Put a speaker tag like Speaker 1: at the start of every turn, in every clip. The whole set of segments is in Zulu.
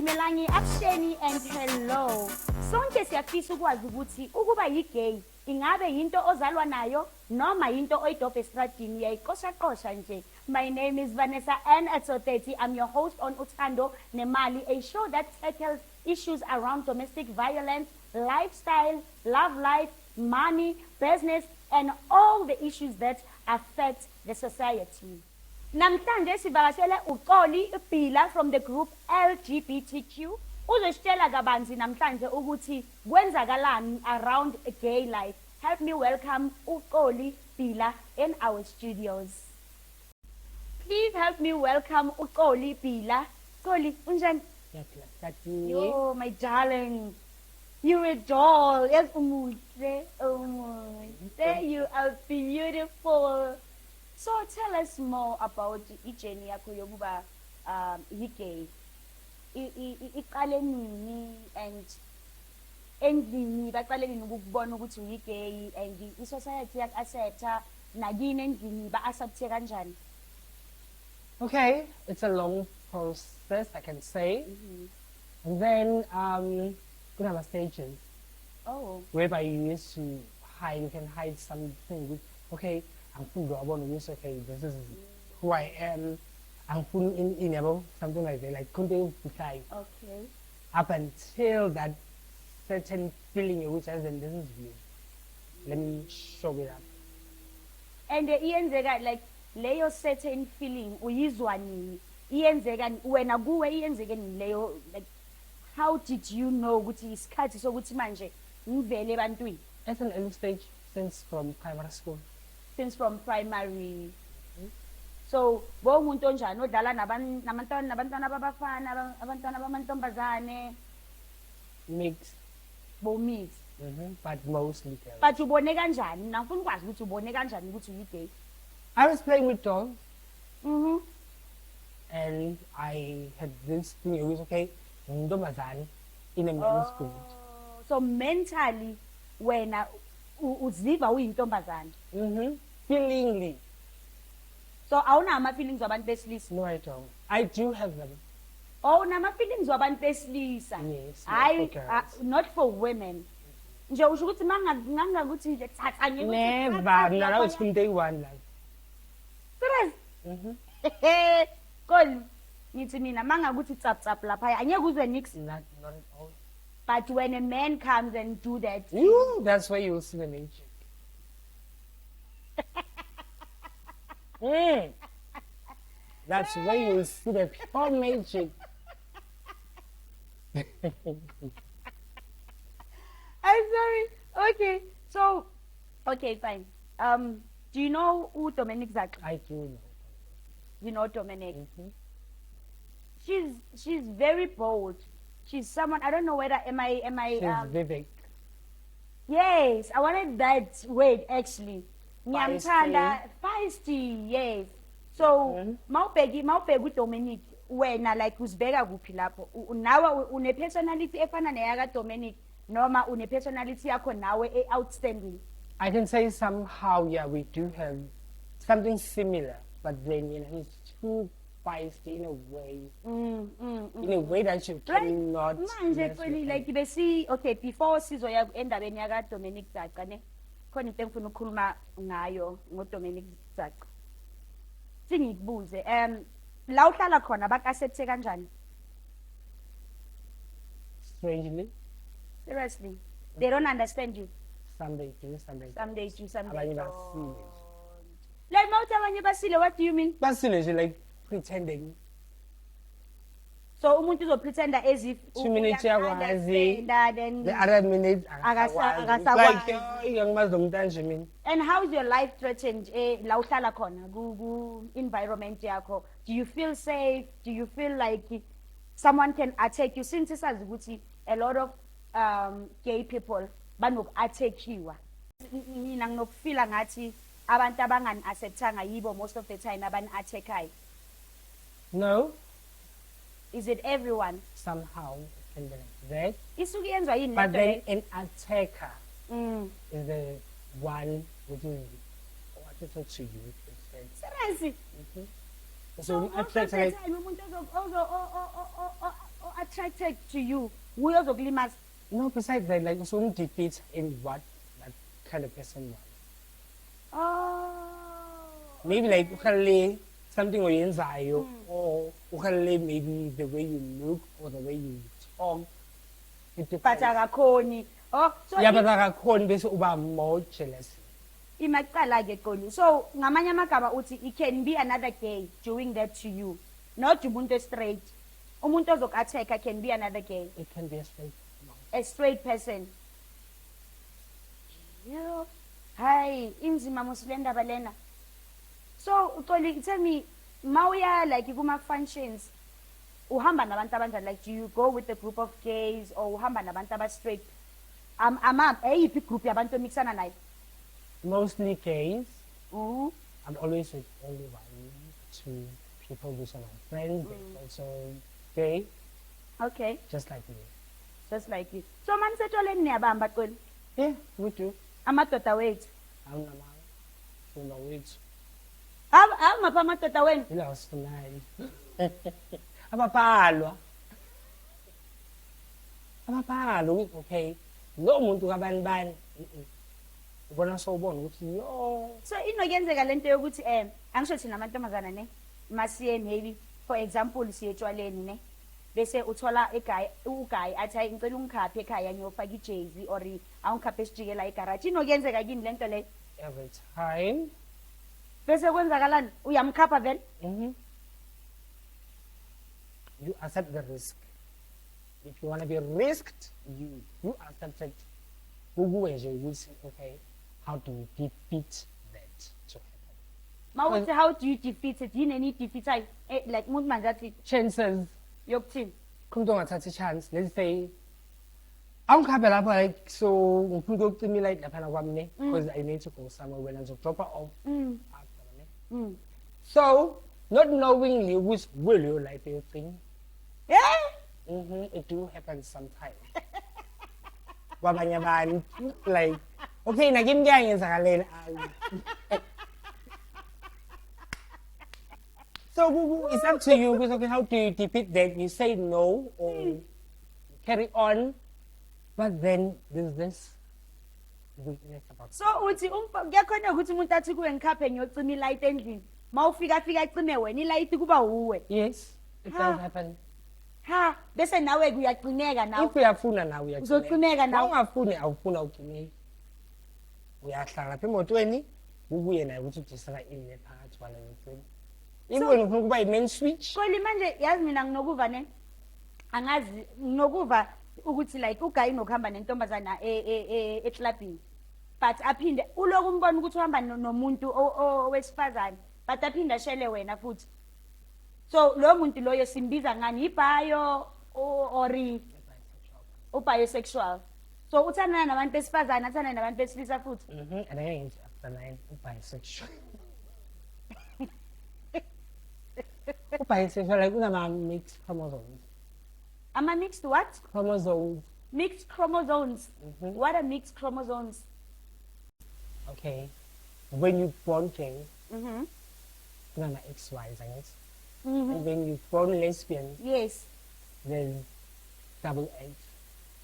Speaker 1: Dumelangi, Absheni, and hello. Sonke siyafisa ukwazi ukuthi ukuba yi-gay ingabe yinto ozalwa nayo noma yinto oyidobha estradini yayiqosha nje. My name is Vanessa N at So 30. I'm your host on UTHANDO NE MALI, a show that tackles issues around domestic violence, lifestyle, love life, money, business, and all the issues that affect the society. Namhlanje sivakashele uXoli Bila from the group LGBTQ. Uzositshela kabanzi namhlanje ukuthi kwenzakalani around a gay life. Help me welcome uXoli Bila in our studios. Please help me welcome uXoli Bila. Xoli, unjani? Yo, my darling. You're a doll. Yes, umuhle. You are beautiful. So tell us more about i-journey yakho yokuba yi-gay. Iqale nini and endlini baqale nini ukubona ukuthi uyi-gay and i-society yak-accepta nakini endlini ba-accepte kanjani?
Speaker 2: Okay, it's a long process, I can say. And then we have stages.
Speaker 1: Oh.
Speaker 2: Whereby you used to hide, you can hide something with, okay, I'm full okay, this is who I am. I'm full in something like that, like couldn't decide.
Speaker 1: Okay.
Speaker 2: Up until that certain feeling which I said, this is you. Let me show it up.
Speaker 1: And iyenzeka like leyo certain feeling uyizwa nini? Iyenzeka wena kuwe iyenzeke nini leyo, like how did you know ukuthi isikhathi sokuthi manje ngivele ebantwini?
Speaker 2: At an early stage, since from primary school.
Speaker 1: Since from primary. So, bongumuntu onjani odlala nabantwana babafana, abantwana bamantombazane?
Speaker 2: Mixed.
Speaker 1: Bo mix.
Speaker 2: But mostly girls.
Speaker 1: But ubone kanjani? Ngifuna ukwazi ukuthi ubone kanjani ukuthi uyi-gay?
Speaker 2: I was playing with dolls.
Speaker 1: Mm-hmm.
Speaker 2: And I had this thing, it was okay, ngintombazane in a men's school.
Speaker 1: So mentally, wena uziva uyintombazane?
Speaker 2: Feelingly.
Speaker 1: So awuna ama-feelings wabantu besilisa?
Speaker 2: No, I don't. I do have them.
Speaker 1: Oh, unama-feelings wabantu besilisa?
Speaker 2: Yes,
Speaker 1: I,
Speaker 2: for girls.
Speaker 1: not for women. Nje usho ukuthi mangakuthi nje thatha
Speaker 2: Never, no, it's from day one. Like.
Speaker 1: Serious? Kol, ngithi mina mangakuthi tsap lapha anyeke uzwe nix.
Speaker 2: Not at all.
Speaker 1: But when a man comes and do that,
Speaker 2: that's where you'll see the magic. That's where you'll see the pure magic.
Speaker 1: I'm sorry. Okay, so, okay, fine. Do you know who Dominic Zak?
Speaker 2: I do know.
Speaker 1: You know Dominic? She's very bold. She's someone, I don't know whether am I
Speaker 2: She's Vivek.
Speaker 1: Yes, I wanted that word actually. Feisty, yes. So, mawubheka Dominic, wena like uzibeka kuphi lapho? Nawe une personality efana neyaka Dominic noma une personality yakho nawe outstanding?
Speaker 2: I can say somehow, yeah, we do have something similar, but then he's too feisty in a way. In a way that you cannot.
Speaker 1: Manje like besi okay before sizoya endabeni yaka Dominic Zaka ne khona into engifuna ukukhuluma ngayo ngoDominic Zaka. Singikubuze la uhlala khona baka-accepte kanjani?
Speaker 2: Strangely.
Speaker 1: Seriously, they don't understand you.
Speaker 2: Some they do, some they don't.
Speaker 1: Some they do, some they don't.
Speaker 2: Basile.
Speaker 1: Like mawuthi basile, what do you mean?
Speaker 2: Basile is like pretending.
Speaker 1: So umuntu uzopretenda as if
Speaker 2: 2 minutes yakwazi,
Speaker 1: then
Speaker 2: the other minute
Speaker 1: akasakwazi.
Speaker 2: Like
Speaker 1: and how is your life threatened la uhlala khona ku environment yakho? Do you feel safe? Do you feel like someone can attack you? Since sazi ukuthi a lot of gay people banoku-attackiwa. Mina nginokufila ngathi abantu abangani-acceptanga yibo most of the time abani-attackayo.
Speaker 2: No.
Speaker 1: Is it everyone?
Speaker 2: Somehow it can be like that.
Speaker 1: Isuke yenziwa yini?
Speaker 2: But then an attacker is the one which is what to talk to you.
Speaker 1: Seriously?
Speaker 2: So we attack like
Speaker 1: attracted to you nguye ozokulimaza.
Speaker 2: No, besides that, like, so defeats in what that kind of person was.
Speaker 1: Oh.
Speaker 2: Maybe like ukhalele something oyenzayo, or ukhalele maybe the way you look or the way you talk. It
Speaker 1: But
Speaker 2: depends.
Speaker 1: akakhoni. Oh, so
Speaker 2: Yeah, but akakhoni bese uba more jealous.
Speaker 1: imaqala ke Xoli. So ngamanye amagama uthi it can be another gay doing that to you. Not umuntu straight. Umuntu ozoku-attack can be another gay.
Speaker 2: It can be a straight.
Speaker 1: A straight person. Yeah. Hi, inzima musilenda balena. So, Xoli, tell me, mawuya like kuma functions, uhamba nabantu abanjani? Like, do you go with a group of gays or uhamba nabantu aba straight? Eyiphi group yabantu emixana nayo?
Speaker 2: Mostly gays.
Speaker 1: Mhm.
Speaker 2: I'm always with only one, two people who are my friends. They're also gay,
Speaker 1: Okay,
Speaker 2: just like me.
Speaker 1: just like you. So, man setholeni niyabamba Xoli.
Speaker 2: Yeah, we do.
Speaker 1: Amadoda wethu.
Speaker 2: I'm not wait.
Speaker 1: Awungapha amadoda wenu?
Speaker 2: Ila usifunayo. Abaphalwa. Okay. Lo muntu kabani bani. Ubona sawubona ukuthi yo.
Speaker 1: So inokuyenzeka lento yokuthi angisho thina amantombazana ne masiye maybe for example siye etshwaleni ne bese uthola uguy athi hayi ngicela ungikhaphe ekhaya ngiyofaka ijezi or awungikhaphe esijikela egarage. Inokuyenzeka kini lento le
Speaker 2: Every time.
Speaker 1: bese kwenzakalani uyamkhapha then?
Speaker 2: You accept the risk. If you want to be risked, you accept it. Okay, how do you defeat that to happen?
Speaker 1: Mawuthi how do you defeat it? Yini any defeat like umuntu manje athi
Speaker 2: Chances,
Speaker 1: yokuthini?
Speaker 2: come don't attach a chance. Let's say, I'm coming up like so. Ngifuna ukucima light lapha kwami because I need to go somewhere when I'm drop her off. So, not knowingly which will you like the thing.
Speaker 1: Yeah.
Speaker 2: It do happen sometimes. Wabanye abantu like, okay, nakimi kuyangenzakalena. So it's up to you because okay, how do you defeat that? You say no or carry on, but then there's this weakness about.
Speaker 1: So uthi kuyakhona ukuthi umuntu athi kuwe ngikhaphe ngiyocima ilight endlini. Mawufika icime wena ilight kuba uwe.
Speaker 2: Yes, it does happen.
Speaker 1: Ha, bese nawe kuyaqineka nawe.
Speaker 2: If uyafuna nawe uyaqineka.
Speaker 1: Uzoqineka nawe.
Speaker 2: Ungafuni awufuna uqineka. Uyahlala lapha emotweni ubuye naye ukuthi udisaka ini phakathi kwala emotweni. Ingweni ufuna ukuba i-main switch.
Speaker 1: Xoli manje yazi mina nginokuva ne. Angazi nginokuva ukuthi like uguy nokuhamba nentombazana eclubini. But aphinde uloku umbona ukuthi uhamba nomuntu owesifazane. But aphinde ashele wena futhi. So lo muntu loyo simbiza ngani ibhayo ori bisexual. So uthanda nabantu besifazana athanda nabantu besilisa futhi.
Speaker 2: And I ain't after 9 bisexual. Bisexual like una mixed chromosomes.
Speaker 1: Am I mixed what?
Speaker 2: Chromosomes.
Speaker 1: Mixed chromosomes. What are mixed chromosomes?
Speaker 2: Okay. When you born gay,
Speaker 1: Mhm.
Speaker 2: una XY, I guess. And when you born lesbian,
Speaker 1: Yes.
Speaker 2: there's double X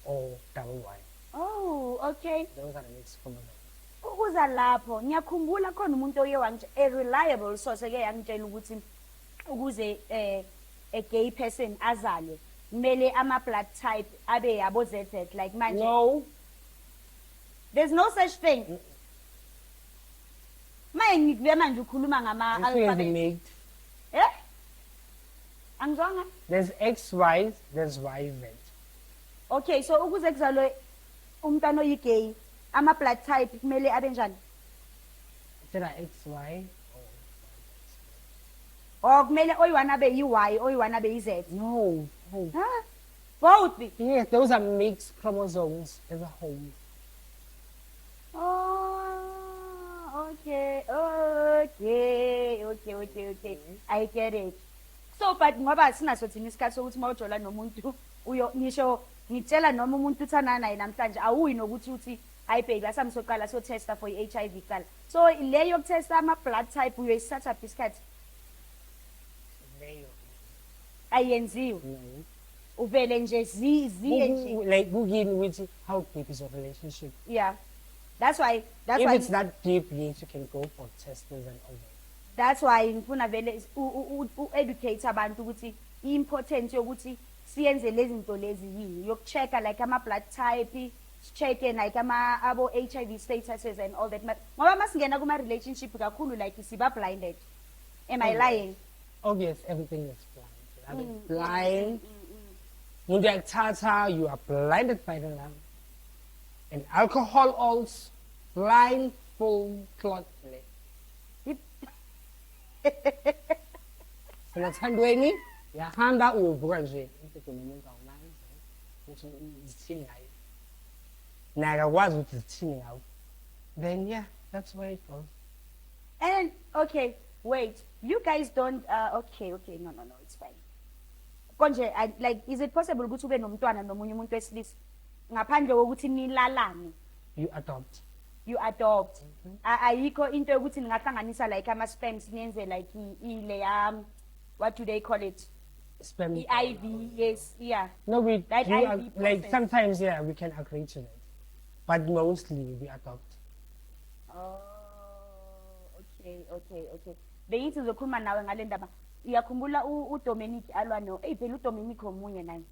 Speaker 2: or double Y.
Speaker 1: Oh, okay.
Speaker 2: Those are the mixed chromosomes.
Speaker 1: Ukuza lapho ngiyakhumbula khona umuntu oye a reliable source ke yangitshela ukuthi ukuze a gay person azale kumele ama blood type abe yabo ZZ like manje.
Speaker 2: No.
Speaker 1: There's no such thing. Ngikuve manje ukhuluma ngama alphabet.
Speaker 2: Mixed.
Speaker 1: Angizwanga?
Speaker 2: There's XY, there's YZ.
Speaker 1: Okay, so ukuze kuzalwe umntwana oyigay ama blood type kumele abe njani?
Speaker 2: There are XY.
Speaker 1: Or kumele oyiwana abe yi-Y oyiwana abe yi-Z?
Speaker 2: No.
Speaker 1: Huh? Both.
Speaker 2: Yes, those are mixed chromosomes as a whole.
Speaker 1: Oh, okay. I get it. So, but ngoba sinaso thina isikhathi sokuthi mawujola nomuntu uyo ngisho ngitshela noma umuntu uthana naye namhlanje awuyi nokuthi uthi hayi baby asamsoqala so testa for i-HIV qala. So le yokutesta ama blood type uyoyisatha isikhathi ayenziwe.
Speaker 2: No.
Speaker 1: uvele nje ziye nje.
Speaker 2: Like begin with how deep is your relationship.
Speaker 1: Yeah, that's why
Speaker 2: If it's not deep, yes, you can go for testers and all that.
Speaker 1: that's why ngifuna vele educate abantu ukuthi important yokuthi siyenze lezi zinto lezi yini yokuchecka like ama blood type, check like abo HIV statuses and all that. Ngoba masingena kuma relationship kakhulu like siba blinded. Am I lying?
Speaker 2: Oh yes, everything is blind. I mean, blind. When you tata, you are blinded by the lamp. And alcohol also blind full clot. Sinathandweni yahamba uyovuka nje into nomuntu awunayo ukuthi zithini ngayo. Naye akwazi ukuthi zithini ngawo. Then yeah, that's where it goes.
Speaker 1: And okay, wait, you guys don't okay, no, it's fine. Konje like is it possible ukuthi ube nomntwana nomunye umuntu wesilisa ngaphandle kokuthi nilalane?
Speaker 2: You adopt.
Speaker 1: Ayikho into yokuthi ningahlanganisa like ama sperms niyenze like ile what do they call it?
Speaker 2: Sperm.
Speaker 1: IV, yes, yeah.
Speaker 2: No, we
Speaker 1: That
Speaker 2: do
Speaker 1: IV
Speaker 2: like
Speaker 1: process.
Speaker 2: sometimes yeah we can agree to that, but mostly we adopt.
Speaker 1: Oh, okay. Bengithi ngizokhuluma nawe ngale ndaba. Uyakhumbula uDominic alwa no phela uDominic omunye naye.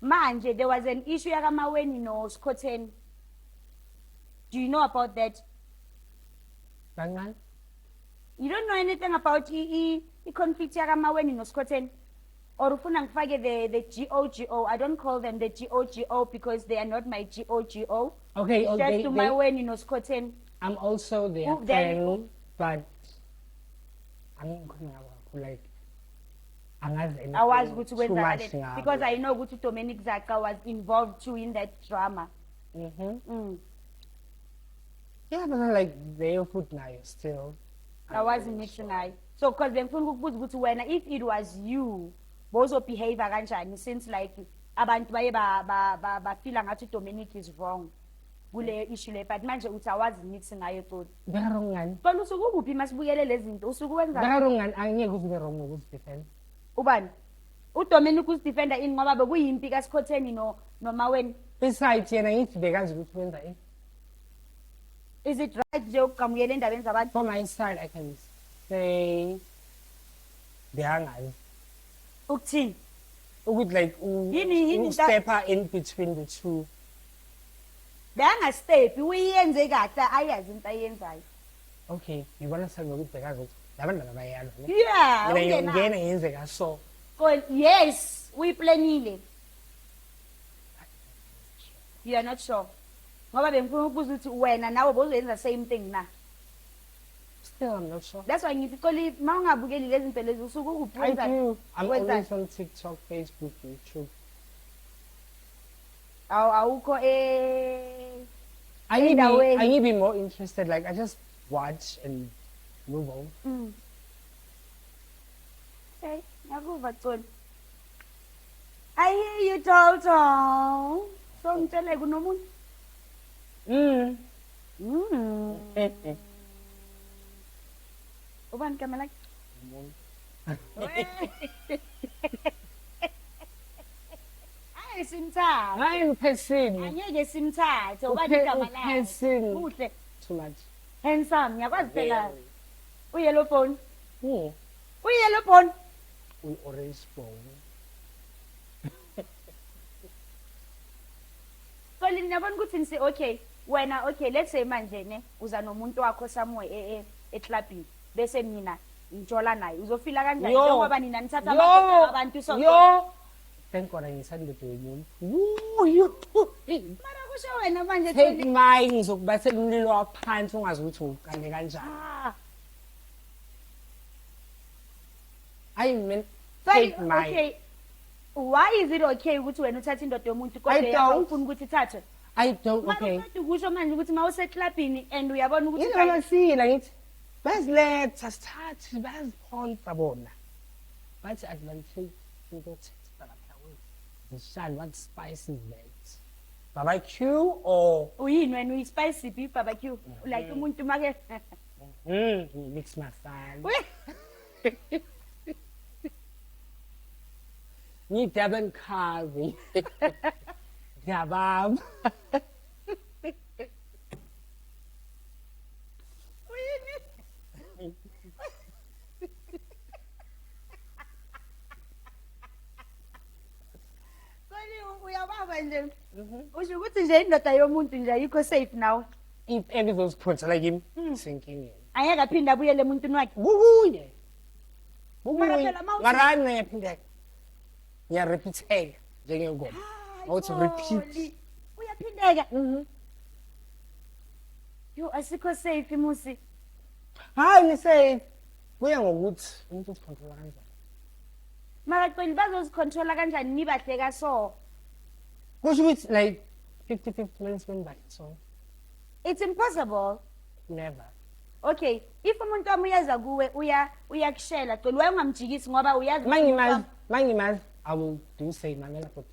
Speaker 1: Manje there was an issue yakamaweni no Scotten. Do you know about that?
Speaker 2: Bangan?
Speaker 1: You don't know anything about the conflict yakamaweni no Scotten? Or ufuna ngifake the GOGO. I don't call them the GOGO because they are not my GOGO.
Speaker 2: Okay,
Speaker 1: It's just to my weni no Scotten.
Speaker 2: I'm also their
Speaker 1: Who then-
Speaker 2: friend, but I'm gonna like
Speaker 1: I was good to
Speaker 2: too much
Speaker 1: because I know good Dominic Zaka was involved too in that drama.
Speaker 2: Yeah, but I'm like they put now still.
Speaker 1: I wasn't mixing I. So because then when if it was you, both of behave kanjani since like abantu baye ba feel ngathi Dominic is wrong. Kule issue le but manje uthi awazi mixing ngayo tot.
Speaker 2: Wrong ngani?
Speaker 1: Kodwa usuku kuphi masibukele lezi zinto usuku wenza
Speaker 2: Wrong ngani angeke ube wrong ngokuzidefend.
Speaker 1: ubani? uDominic usidefender ini ngoba bekuyimpi kaScotten noma wena.
Speaker 2: Besides yena ngithi bekazi ukuthi wenza ini.
Speaker 1: Is it right nje uqhamukela endabeni zabantu?
Speaker 2: From my side I can say behangazi.
Speaker 1: Ukuthini?
Speaker 2: Ukuthi like
Speaker 1: Yini
Speaker 2: step in between the two.
Speaker 1: Banga step uyenze kahle ayazi into ayenzayo.
Speaker 2: Okay, you want to tell me ukuthi bekazi ukuthi labantwana bayalwa ne?
Speaker 1: Yeah,
Speaker 2: Mina ngena yenzeka so.
Speaker 1: Well, yes, we planile. You are not sure. Ngoba bengifuna ukubuza ukuthi wena nawe bozoyenza same thing na.
Speaker 2: Still I'm not sure.
Speaker 1: That's why ngithi qoli mawungabukeli lezi zinto lezi usuku
Speaker 2: I
Speaker 1: ukuphuza.
Speaker 2: do. I'm
Speaker 1: When's
Speaker 2: always
Speaker 1: that?
Speaker 2: on TikTok, Facebook, YouTube.
Speaker 1: Awukho
Speaker 2: I need
Speaker 1: Endaweni.
Speaker 2: to be more interested. Like I just watch and move on.
Speaker 1: Okay, ngakuva Xoli. I hear you Toto. So ngitshele kunomuntu. Ubani kamela? Hayi simthatha.
Speaker 2: I'm person.
Speaker 1: Angeke simthathe ubani igama lakhe.
Speaker 2: Person.
Speaker 1: Kuhle.
Speaker 2: Too much.
Speaker 1: Handsome, ngiyakwazi phela. Uyellow phone.
Speaker 2: Hmm.
Speaker 1: Uyellow phone.
Speaker 2: We orange phone.
Speaker 1: So liniyabona ukuthi nisi okay. Wena okay, let's say manje ne uza nomuntu wakho somewhere eclubini bese mina ngitshola naye. Uzofila kanjani njengoba nina nithatha abantu so.
Speaker 2: Yo. Thank God ngisanda doyini. Yo.
Speaker 1: Mara kusho wena manje
Speaker 2: Take my ngizokubathela umlilo waphansi ungazi ukuthi uqale kanjani. I mean take my.
Speaker 1: Okay. Why is it okay ukuthi wena uthathe indoda yomuntu kodwa ufuna ukuthi ithathwe?
Speaker 2: I don't okay.
Speaker 1: Mara uqeda ukusho manje ukuthi mawuse clubini and uyabona ukuthi
Speaker 2: Yini sila ngithi basiletha sithathe basiphonsa bona. Bathi advantage into test lapha wethu. Nishani what spice is that? Barbecue or
Speaker 1: uyini wena uyispicy beef barbecue like umuntu make
Speaker 2: mix masala. Ngidabeng carving. Ngiyabamba.
Speaker 1: Uyababa nje. Usho ukuthi nje indoda yomuntu nje ayikho safe now.
Speaker 2: If any of those points like him sinking in.
Speaker 1: Ayeke aphinda abuyele emuntwini wakhe.
Speaker 2: Kukunye.
Speaker 1: Mara
Speaker 2: Kukunye.
Speaker 1: phela mawuthi-
Speaker 2: Mara ngiyaphinda. Ngiyarepeatela njengengoma. Awuthi repeat.
Speaker 1: Xoli, uyaphindeka. Yo asikho safe musi.
Speaker 2: Hayi ngisafe. Kuya ngokuthi umuntu uzicontrola kanjani.
Speaker 1: Mara Xoli bazozicontrola kanjani nibahle kaso?
Speaker 2: Kusho ukuthi like 50-50 minutes back so
Speaker 1: It's impossible.
Speaker 2: never.
Speaker 1: Okay, if umuntu wami uyaza kuwe uyakushela Xoli waye ungamjikisi ngoba uyazi.
Speaker 2: Mangimazi, I will do say mamela but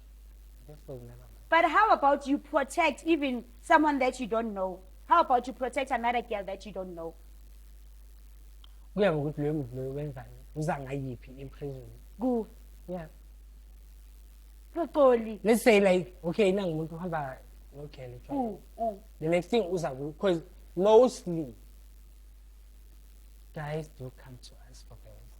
Speaker 2: just will never.
Speaker 1: But how about you protect even someone that you don't know? How about you protect another girl that you don't know?
Speaker 2: Kuya ngokuthi leyo muntu leyo wenzani. Uza ngayiphi imprison.
Speaker 1: Ku.
Speaker 2: Yeah.
Speaker 1: Xoli.
Speaker 2: Let's say like okay nangu umuntu uhamba okay the next thing uza because mostly guys do come to us for girls.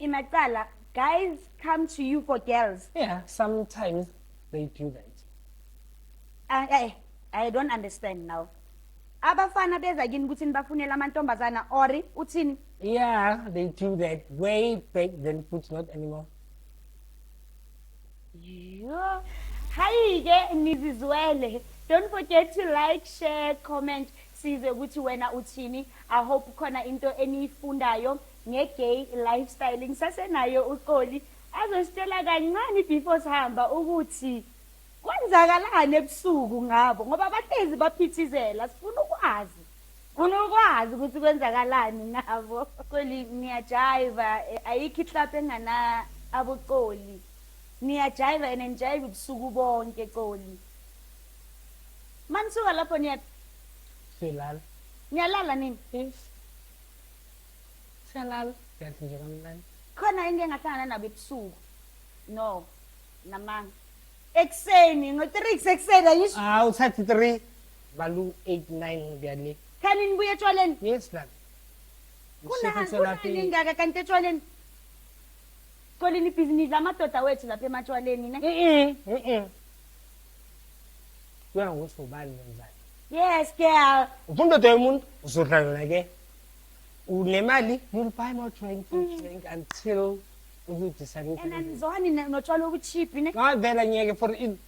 Speaker 1: Imacala, guys come to you for girls.
Speaker 2: Yeah, sometimes they do that.
Speaker 1: I don't understand now. Abafana beza kini ukuthi nibafunela amantombazana ori uthini?
Speaker 2: Yeah, they do that way back then, but not anymore.
Speaker 1: Yo. Hayi ke nizizwele. Don't forget to like, share, comment. Size ukuthi wena uthini. I hope khona into eniyifundayo nge-gay lifestyle. Ngisasenayo uXoli azositshela kancane before sihamba ukuthi kwenzakalani ebusuku ngabo ngoba bahlezi baphithizela sifuna ukwazi. Funa ukwazi ukuthi kwenzakalani ngabo. Xoli niyajiva ayikho ihlaphe engana aboXoli. Niyajiva and enjoy ubusuku bonke Xoli. Manisuka lapho
Speaker 2: Siyalala.
Speaker 1: niyalala nini?
Speaker 2: Yes. Siyalala. Siyathi nje kamnandi.
Speaker 1: Khona into engahlangana nabo ebusuku. No. Namanga. Ekseni ngo-3 ekseni ayisho.
Speaker 2: Uthatha 3 balu 8-9 ngiyale.
Speaker 1: Khani nibuye etshwaleni.
Speaker 2: Yes la.
Speaker 1: Kunani ingaka kanti etshwaleni? Xoli nibhizinisi amadoda wethu lapha ematshwaleni ne?
Speaker 2: Kuya ngokuthi ubani wenzani.
Speaker 1: Yes girl.
Speaker 2: Ufundoda yomuntu uzodla yona ke. Unemali, you'll buy more drink until you decide.
Speaker 1: And nizwani notshwala obucheap ne?
Speaker 2: Ngavela ngiyeke for in.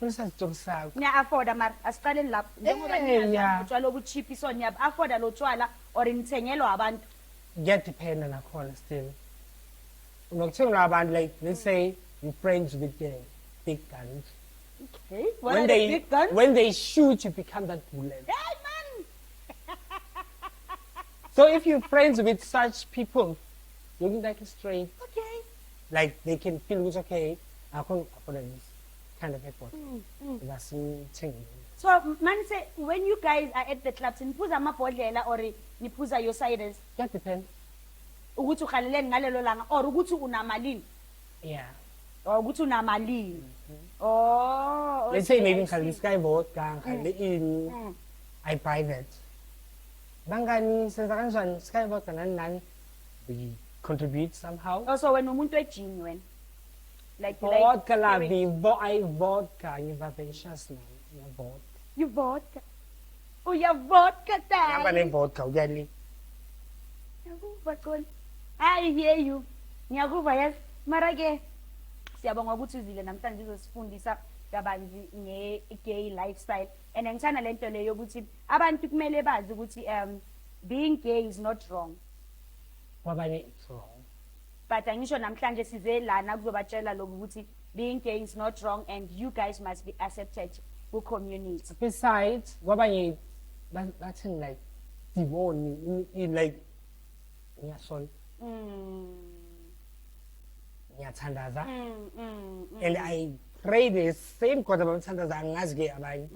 Speaker 2: Kulisasitoko sakho.
Speaker 1: Niya-afforda mara asiqaleni lapho njengoba
Speaker 2: yeah.
Speaker 1: utshwala obucheap so niya-afforda lo tshwala or nithengelwa abantu.
Speaker 2: Kuyadependa nakhona still. Unokuthengelwa abantu like let's say you're friends with the big guns.
Speaker 1: Okay, what are the big guns?
Speaker 2: When they shoot you become that bullet.
Speaker 1: Hey man!
Speaker 2: So if you're friends with such people, looking like a straight,
Speaker 1: Okay.
Speaker 2: like they can feel it's okay. I can't afford this kind of effort. That's thing.
Speaker 1: So man say when you guys are at the clubs niphuza amabhodlela or niphuza your ciders
Speaker 2: That depends.
Speaker 1: ukuthi uhaleleni ngalelo langa or ukuthi unamalini
Speaker 2: Yeah.
Speaker 1: or ukuthi unamalini. Oh.
Speaker 2: Let's say
Speaker 1: okay,
Speaker 2: maybe
Speaker 1: I see.
Speaker 2: ngale sky vodka, ngale in. I buy that. Bangani senza kanjani sky vodka nani we contribute somehow.
Speaker 1: Also when umuntu ejini wena. Like
Speaker 2: Vodka la
Speaker 1: carrying-
Speaker 2: I vodka ngivacations man. Vodka.
Speaker 1: You vodka. Oh, you vodka
Speaker 2: Ngaba
Speaker 1: dai.
Speaker 2: ne vodka uyali.
Speaker 1: Ngiyakuva Xoli. I hear you. Ngiyakuva yes. Mara ke siyabonga ukuthi uzile namhlanje uzosifundisa kabanzi nge-gay lifestyle. And ngithanda lento leyo ukuthi abantu kumele bazi ukuthi being gay is not wrong.
Speaker 2: Kwabanye it's wrong.
Speaker 1: But angisho namhlanje size lana kuzobatshela lokho ukuthi being gay is not wrong and you guys must be accepted ku community.
Speaker 2: Besides, kwabanye that's in like Divoni in like ngiyasol ngiyathandaza and I pray the same God abamthandaza angazi ke abanye.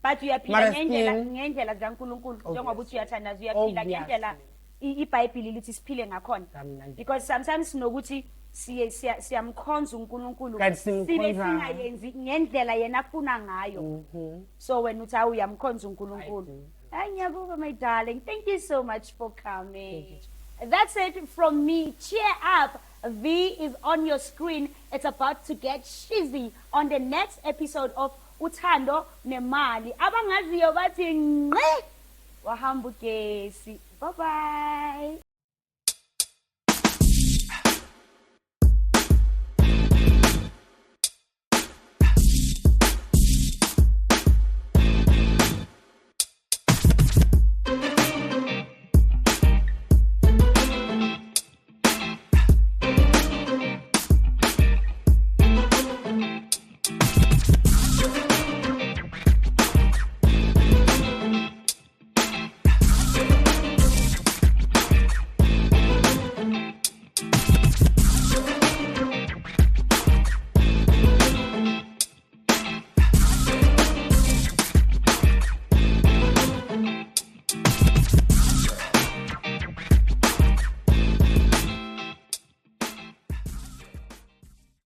Speaker 1: But uyaphila
Speaker 2: Mara
Speaker 1: ngendlela zikaNkulunkulu njengoba uthi uyathandaza uyaphila ngendlela iBhayibheli lithi siphile ngakhona.
Speaker 2: Kamnandi.
Speaker 1: Because sometimes sinokuthi siyamkhonza uNkulunkulu
Speaker 2: Kanti
Speaker 1: sibe
Speaker 2: simkhonza.
Speaker 1: singayenzi ngendlela yena afuna ngayo. So wena uthi hawu uyamkhonza
Speaker 2: I
Speaker 1: uNkulunkulu.
Speaker 2: do.
Speaker 1: Hayi ngiyabonga my darling. Thank you so much for coming. That's it from me. Cheer up. V is on your screen. It's about to get cheesy on the next episode of UTHANDO NE MALI. Abangaziyo bathi ngqe wahamba ugesi. Bye bye.